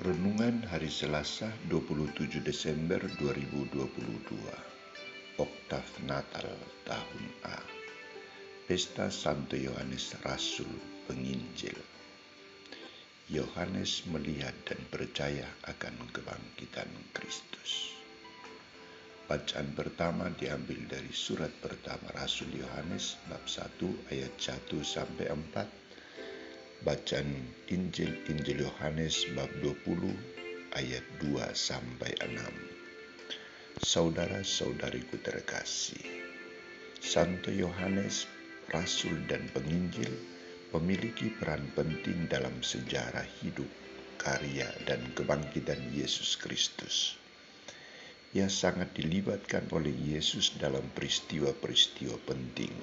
Renungan Hari Selasa 27 Desember 2022. Oktav Natal Tahun A. Pesta Santo Yohanes Rasul Penginjil. Yohanes melihat dan percaya akan kebangkitan Kristus. Bacaan pertama diambil dari surat pertama Rasul Yohanes bab 1 ayat 1 sampai 4. Bacaan Injil Yohanes bab 20 ayat 2 sampai 6. Saudara-saudariku terkasih, Santo Yohanes, rasul dan penginjil, memiliki peran penting dalam sejarah hidup, karya dan kebangkitan Yesus Kristus. Ia sangat dilibatkan oleh Yesus dalam peristiwa-peristiwa penting,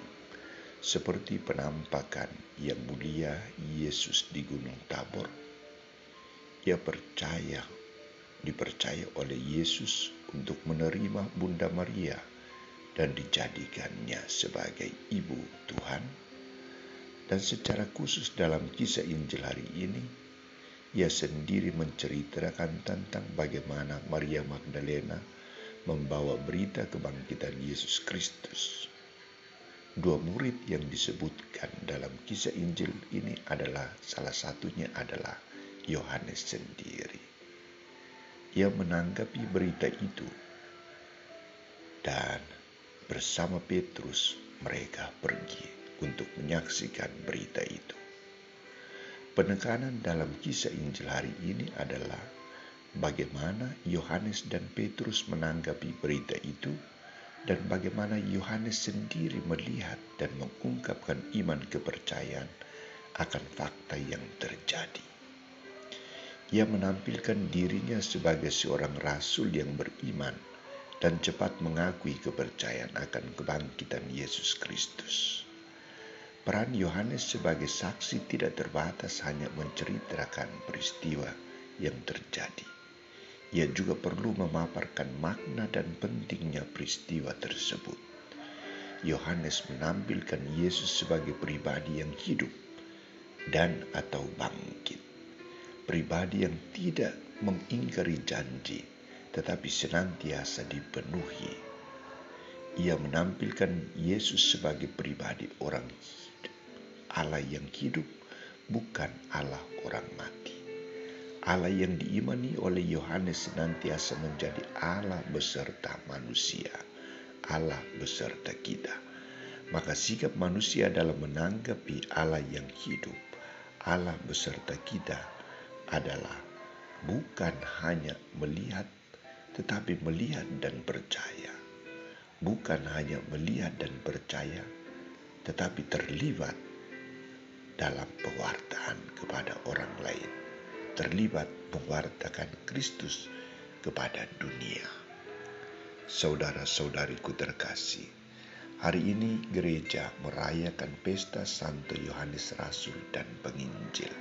seperti penampakan yang mulia Yesus di Gunung Tabor. Ia dipercaya oleh Yesus untuk menerima Bunda Maria dan dijadikannya sebagai ibu Tuhan. Dan secara khusus dalam kisah Injil hari ini, ia sendiri menceritakan tentang bagaimana Maria Magdalena membawa berita kebangkitan Yesus Kristus. Dua murid yang disebutkan dalam kisah Injil ini adalah salah satunya adalah Yohanes sendiri. Ia menanggapi berita itu dan bersama Petrus mereka pergi untuk menyaksikan berita itu. Penekanan dalam kisah Injil hari ini adalah bagaimana Yohanes dan Petrus menanggapi berita itu, dan bagaimana Yohanes sendiri melihat dan mengungkapkan iman kepercayaan akan fakta yang terjadi. Ia menampilkan dirinya sebagai seorang rasul yang beriman dan cepat mengakui kepercayaan akan kebangkitan Yesus Kristus. Peran Yohanes sebagai saksi tidak terbatas hanya menceritakan peristiwa yang terjadi. Ia juga perlu memaparkan makna dan pentingnya peristiwa tersebut. Yohanes menampilkan Yesus sebagai pribadi yang hidup dan atau bangkit. Pribadi yang tidak mengingkari janji, tetapi senantiasa dipenuhi. Ia menampilkan Yesus sebagai pribadi orang hidup, Allah yang hidup, bukan Allah orang mati. Allah yang diimani oleh Yohanes senantiasa menjadi Allah beserta manusia, Allah beserta kita. Maka sikap manusia dalam menanggapi Allah yang hidup, Allah beserta kita adalah bukan hanya melihat, tetapi melihat dan percaya. Bukan hanya melihat dan percaya, tetapi terlibat dalam pewartaan kepada orang lain. Terlibat mewartakan Kristus kepada dunia. Saudara-saudariku terkasih, hari ini gereja merayakan pesta Santo Yohanes Rasul dan Penginjil.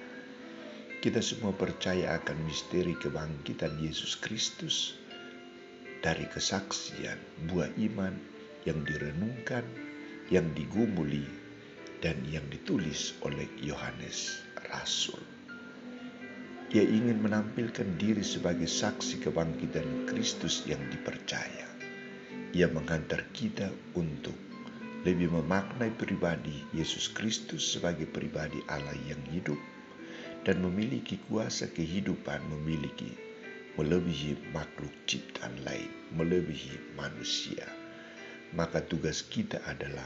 Kita semua percaya akan misteri kebangkitan Yesus Kristus dari kesaksian buah iman yang direnungkan, yang digumuli, dan yang ditulis oleh Yohanes Rasul. Ia ingin menampilkan diri sebagai saksi kebangkitan Kristus yang dipercaya. Ia menghantar kita untuk lebih memaknai pribadi Yesus Kristus sebagai pribadi Allah yang hidup dan memiliki kuasa kehidupan, melebihi makhluk ciptaan lain, melebihi manusia. Maka tugas kita adalah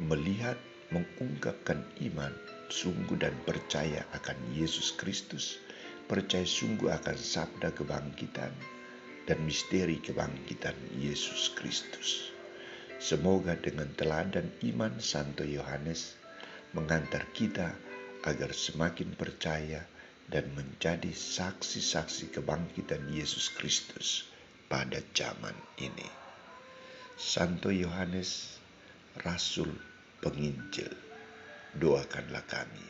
melihat, mengungkapkan iman sungguh dan percaya akan Yesus Kristus, percaya sungguh akan sabda kebangkitan dan misteri kebangkitan Yesus Kristus. Semoga dengan teladan iman Santo Yohanes menghantar kita agar semakin percaya dan menjadi saksi-saksi kebangkitan Yesus Kristus pada zaman ini. Santo Yohanes, Rasul Penginjil, doakanlah kami